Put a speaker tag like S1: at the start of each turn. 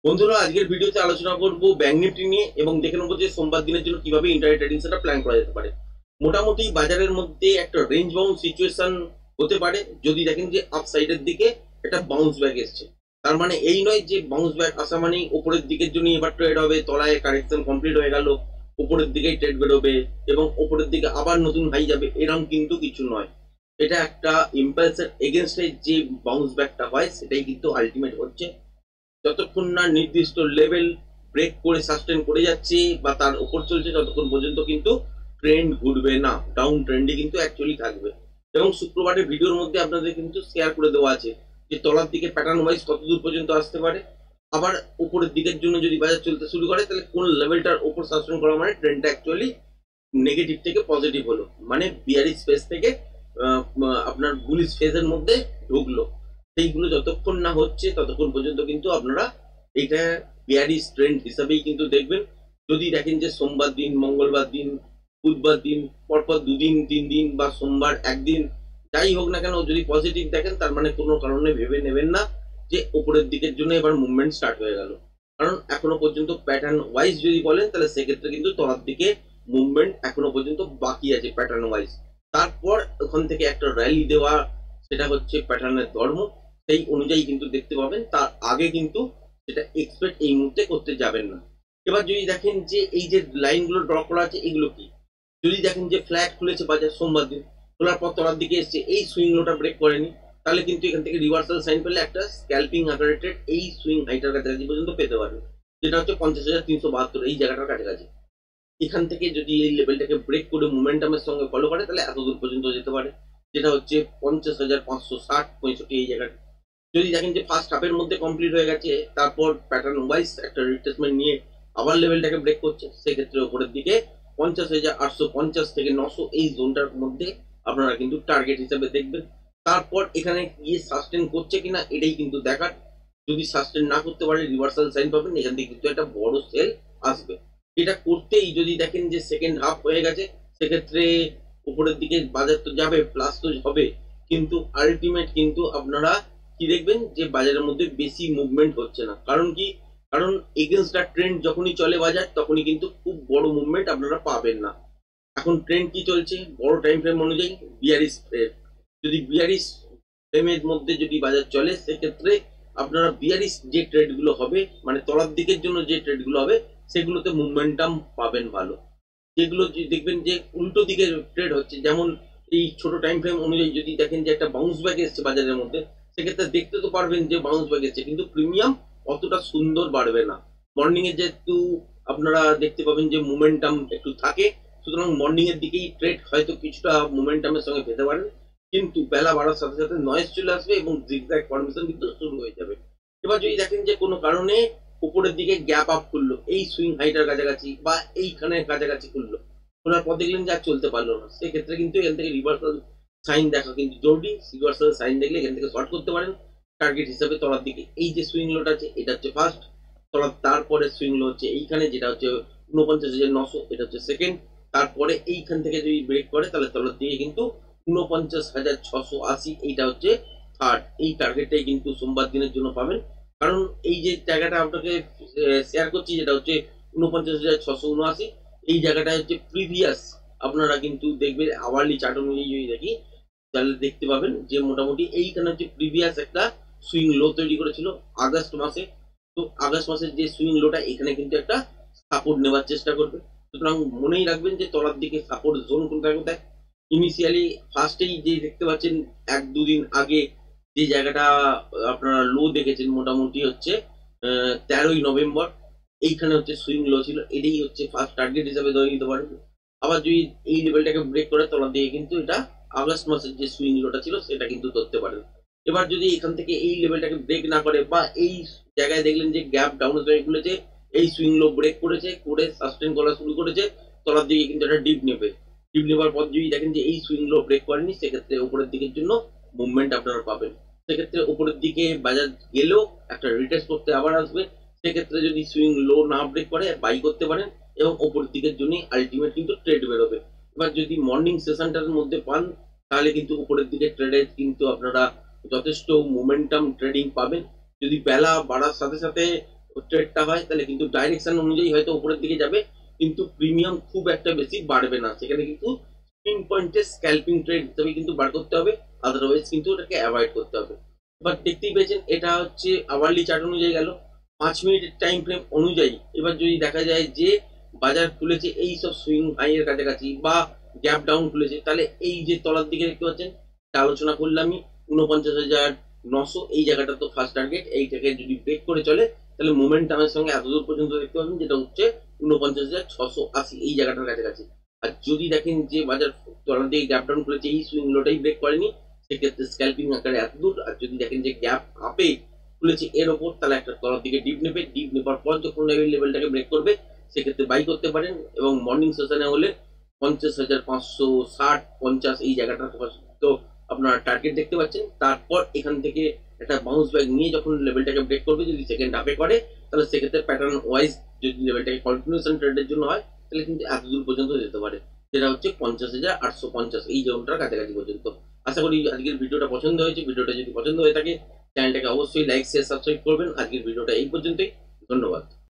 S1: বন্ধুরা, আজকের ভিডিওতে আলোচনা করব ব্যাংক নিফটি নিয়ে এবং দেখে নেবো যে সোমবার দিনের জন্য কিভাবে ইন্টারডে ট্রেডিং সেটা প্ল্যান করা যেতে পারে। মোটামুটি বাজারের মধ্যে একটা রেঞ্জ বাউন্ড সিচুয়েশন হতে পারে যদি দেখেন যে আপসাইডের দিকে একটা বাউন্স ব্যাক এসছে। তার মানে এই নয় যে বাউন্স ব্যাক আসা মানেই উপরের দিকের জন্য এবার ট্রেড হবে, তলায় কারেকশন কমপ্লিট হয়ে গেল, উপরের দিকেই ট্রেড বেরোবে এবং উপরের দিকে আবার নতুন হাই যাবে, এরকম কিন্তু কিছু নয়। এটা একটা ইম্পালসের এগেনস্টে যে বাউন্স ব্যাকটা হয় সেটাই কিন্তু আলটিমেট হচ্ছে। যতক্ষণ না নির্দিষ্ট লেভেল ব্রেক করে সাস্টেন করে যাচ্ছে বা তার উপর চলছে ততক্ষণ পর্যন্ত কিন্তু ট্রেন্ড ঘুরবে না, ডাউন ট্রেন্ডে কিন্তু অ্যাকচুয়ালি থাকবে। এবং শুক্রবারের ভিডিওর মধ্যে আপনাদের কিন্তু শেয়ার করে দেওয়া আছে যে তলার দিকে প্যাটার্ন ওয়াইজ কত দূর পর্যন্ত আসতে পারে, আবার উপরের দিকের জন্য যদি বাজার চলতে শুরু করে তাহলে কোন লেভেলটার উপর সাস্টেন করা মানে ট্রেন্ডটা অ্যাকচুয়ালি নেগেটিভ থেকে পজিটিভ হলো, মানে বিয়ারিশ ফেজ থেকে আপনার বুলিশ ফেজের মধ্যে ঢুকলো। সেইগুলো যতক্ষণ না হচ্ছে ততক্ষণ পর্যন্ত কিন্তু আপনারা এটা বিয়ারিশ ট্রেন্ড হিসাবেই কিন্তু দেখবেন। যদি দেখেন যে সোমবার দিন, মঙ্গলবার দিন, বুধবার দিন, পরপর দুদিন, 3 দিন বা সোমবার একদিন, যাই হোক না কেন, যদি পজিটিভ দেখেন তার মানে কোনো কারণে ভেবে নেবেন না যে উপরের দিকের জন্য এবার মুভমেন্ট স্টার্ট হয়ে গেল। কারণ এখনো পর্যন্ত প্যাটার্ন ওয়াইজ যদি বলেন তাহলে সেক্ষেত্রে কিন্তু তলার দিকে মুভমেন্ট এখনো পর্যন্ত বাকি আছে প্যাটার্ন ওয়াইজ। তারপর ওখান থেকে একটা র্যালি দেওয়া, সেটা হচ্ছে প্যাটার্নের ধর্ম, সেই অনুযায়ী কিন্তু দেখতে পাবেন। তার আগে কিন্তু সেটা এক্সপেক্ট এই মুহূর্তে করতে যাবেন না। এবার যদি দেখেন যে এই যে লাইনগুলো ড্র করা আছে এগুলো কি, যদি দেখেন যে ফ্ল্যাট খুলেছে বাজার সোমবার দিন, খোলার পর তলার দিকে এসছে, এই সুইং লোটা ব্রেক করেনি, তাহলে কিন্তু এখান থেকে রিভার্সাল সাইন পেলে একটা স্ক্যাল্পিং আকারে ট্রেড এই সুইং হাইটার কাছাকাছি পর্যন্ত পেতে পারবে, যেটা হচ্ছে 50,372, এই জায়গাটার কাছাকাছি। এখান থেকে যদি এই লেভেলটাকে ব্রেক করে মোমেন্টামের সঙ্গে ফলো করে তাহলে এত দূর পর্যন্ত যেতে পারে, যেটা হচ্ছে 50,560-65 এই জায়গাটা। যদি দেখেন যে ফার্স্ট হাফের মধ্যে কমপ্লিট হয়ে গেছে, তারপর প্যাটার্ন ওয়াইজ একটা রিট্রেসমেন্ট নিয়ে আবার লেভেলটাকে ব্রেক করছে, সেক্ষেত্রে উপরের দিকে 50,850 থেকে 900 এই জোনটার মধ্যে আপনারা কিন্তু টার্গেট হিসাবে দেখবেন। তারপর এখানে গিয়ে সাস্টেন করছে কিনা এটাই কিন্তু দেখার। যদি সাস্টেন না করতে পারে রিভার্সাল সাইন পাবেন, এখান থেকে কিন্তু একটা বড় সেল আসবে। এটা করতেই যদি দেখেন যে সেকেন্ড হাফ হয়ে গেছে, সেক্ষেত্রে উপরের দিকে বাজার তো যাবে, প্লাস তো হবে, কিন্তু আলটিমেট কিন্তু আপনারা কি দেখবেন যে বাজারের মধ্যে বেশি মুভমেন্ট হচ্ছে না। কারণ কি? কারণ এগেনস্ট দ্য ট্রেন্ড যখনই চলে বাজার তখনই কিন্তু খুব বড় মুভমেন্ট আপনারা পাবেন না। এখন ট্রেন্ড কি চলছে বড় টাইম ফ্রেম অনুযায়ী? Bearish trade. যদি বিয়ারিশ ফ্রেমের মধ্যে যদি বাজার চলে সেক্ষেত্রে আপনারা বিয়ারিশ যে ট্রেড গুলো হবে, মানে তলার দিকের জন্য যে ট্রেড গুলো হবে, সেগুলোতে মুভমেন্টাম পাবেন ভালো। যেগুলো দেখবেন যে উল্টো দিকে ট্রেড হচ্ছে, যেমন এই ছোট টাইম ফ্রেম অনুযায়ী যদি দেখেন যে একটা বাউন্স ব্যাক এসছে বাজারের মধ্যে, সেক্ষেত্রে দেখতে তো পারবেন যে বাউন্স ব্যাক এসছে, কিন্তু প্রিমিয়াম অতটা সুন্দর বাড়বে না। মর্নিং এ যেহেতু আপনারা দেখতে পাবেন যে মোমেন্টাম একটু থাকে, সুতরাং মর্নিং এর দিকেই ট্রেড হয়তো কিছুটা মোমেন্টামের সঙ্গে পেতে পারেন, কিন্তু বেলা বাড়ার সাথে সাথে নয়েজ চলে আসবে এবং জিগজ্যাগ ফরমেশন কিন্তু শুরু হয়ে যাবে। এবার যদি দেখেন যে কোনো কারণে উপরের দিকে গ্যাপ আপ করলো এই সুইং হাইটার কাছাকাছি বা এইখানে কাছাকাছি করলো, খোলার পর দেখলেন যে আর চলতে পারলো না, সেক্ষেত্রে কিন্তু এখান থেকে রিভার্সাল সাইন দেখা কিন্তু জরুরি। রিভার্সাল সাইন দেখলে এখান থেকে শর্ট করতে পারেন টার্গেট হিসাবে তলার দিকে। এই যে সুইং লোটা আছে এটা হচ্ছে ফার্স্ট, তলার তারপরে সুইং লো হচ্ছে এইখানে, যেটা হচ্ছে 49,900, এটা হচ্ছে সেকেন্ড। তারপরে এইখান থেকে যদি ব্রেক করে তাহলে তলার দিকে কিন্তু 49,680, এইটা হচ্ছে থার্ড। এই টার্গেটটাই কিন্তু সোমবার দিনের জন্য পাবেন। কারণ এই যে জায়গাটা আপনাকে শেয়ার করছি, যেটা হচ্ছে 49,679, এই জায়গাটা হচ্ছে প্রিভিয়াস। আপনারা কিন্তু দেখবেন আওয়ারলি চার্ট অনুযায়ী যদি দেখি তাহলে দেখতে পাবেন যে মোটামুটি এইখানে হচ্ছে প্রিভিয়াস একটা সুইং লো তৈরি করেছিল আগস্ট মাসে। তো আগস্ট মাসের যে সুইং লোটা এখানে কিন্তু একটা সাপোর্ট নেওয়ার চেষ্টা করবে। সুতরাং মনেই রাখবেন যে তলার দিকে সাপোর্ট জোন কোনটা কোথায়। ইনিশিয়ালি ফার্স্টেই যে দেখতে পাচ্ছেন 1-2 দিন আগে যে জায়গাটা আপনারা লো দেখেছেন মোটামুটি হচ্ছে 13ই নভেম্বর, এইখানে হচ্ছে সুইং লো ছিল, এটাই হচ্ছে ফার্স্ট টার্গেট হিসাবে ধরে নিতে পারবেন। আবার যদি এই লেভেলটাকে ব্রেক করে তলার দিকে কিন্তু এটা আগস্ট মাসের যে সুইং লোটা ছিল সেটা কিন্তু ধরতে পারেন। এবার যদি এখান থেকে এই লেভেলটাকে ব্রেক না করে বা এই জায়গায় দেখলেন যে গ্যাপ ডাউন খুলেছে, এই সুইং লো ব্রেক করেছে, করে সাস্টেন করা শুরু করেছে, তলার দিকে কিন্তু একটা ডিপ নেবে। ডিপ নেবার পর যদি দেখেন যে এই সুইং লো ব্রেক করেনি, সেক্ষেত্রে উপরের দিকের জন্য মুভমেন্ট আপনারা পাবেন। সেক্ষেত্রে উপরের দিকে বাজার গেলেও একটা রিটেস্ট করতে আবার আসবে, সেক্ষেত্রে যদি সুইং লো না ব্রেক করে বাই করতে পারেন এবং উপরের দিকের জন্য আলটিমেট কিন্তু ট্রেড বেরোবে। এবার যদি মর্নিং সেশনটার মধ্যে পান তাহলে কিন্তু উপরের দিকে ট্রেডে কিন্তু আপনারা যথেষ্ট মোমেন্টাম ট্রেডিং পাবেন। যদি বেলা বাড়ার সাথে সাথে ট্রেডটা হয় তাহলে কিন্তু ডাইরেকশন অনুযায়ী হয়তো উপরের দিকে যাবে, কিন্তু প্রিমিয়াম খুব একটা বেশি বাড়বে না। সেখানে কিন্তু স্পিন পয়েন্টে স্ক্যাল্পিং ট্রেড হিসেবে কিন্তু বার করতে হবে, আদারওয়াইজ কিন্তু ওটাকে অ্যাভয়েড করতে হবে। এবার দেখতেই পেয়েছেন এটা হচ্ছে আওয়ারলি চার্ট অনুযায়ী গেল। 5 মিনিটের টাইম ফ্রেম অনুযায়ী এবার যদি দেখা যায় যে বাজার খুলেছে এই সব সুইং হাই এর কাছাকাছি বা গ্যাপ ডাউন খুলেছে, তাহলে এই যে তলার দিকে দেখতে পাচ্ছেন আলোচনা করলামই 49,900 এই জায়গাটা তো ফার্স্ট টার্গেট। এইটাকে যদি ব্রেক করে চলে তাহলে মোমেন্টামের সঙ্গে এতদূর পর্যন্ত দেখতে পাবেন, যেটা হচ্ছে 49,680 এই জায়গাটার কাছাকাছি। আর যদি দেখেন যে বাজার তলার দিকে গ্যাপ ডাউন খুলেছে, এই সুইং লোটাই ব্রেক করেনি, সেক্ষেত্রে স্ক্যাল্পিং আকারে এতদূর। আর যদি দেখেন যে গ্যাপ আপে খুলেছে এর ওপর, তাহলে একটা তলার দিকে ডিপ নেবে, ডিপ নেবার পর যখন লেভেলটাকে ব্রেক করবে সেক্ষেত্রে বাই করতে পারেন। এবং মর্নিং সেশনে হলে 50,560 50 এই জায়গাটা তো আপনার টার্গেট দেখতে পাচ্ছেন। তারপর এখান থেকে একটা বাউন্স ব্যাক নিয়ে যখন লেভেলটাকে ব্রেক করবে, যদি সেকেন্ড হাফে করে তাহলে সেক্ষেত্রে প্যাটার্ন ওয়াইজ যদি লেভেলটাকে কন্টিনিউশন ট্রেডের জন্য হয় তাহলে কিন্তু এত দূর পর্যন্ত যেতে পারে, যেটা হচ্ছে 50,850 এই জোনটার কাছাকাছি পর্যন্ত। আশা করি আজকের ভিডিওটা পছন্দ হয়েছে। ভিডিওটা যদি পছন্দ হয়ে থাকে চ্যানেলটাকে অবশ্যই লাইক শেয়ার সাবস্ক্রাইব করবেন। আজকের ভিডিওটা এই পর্যন্তই, ধন্যবাদ।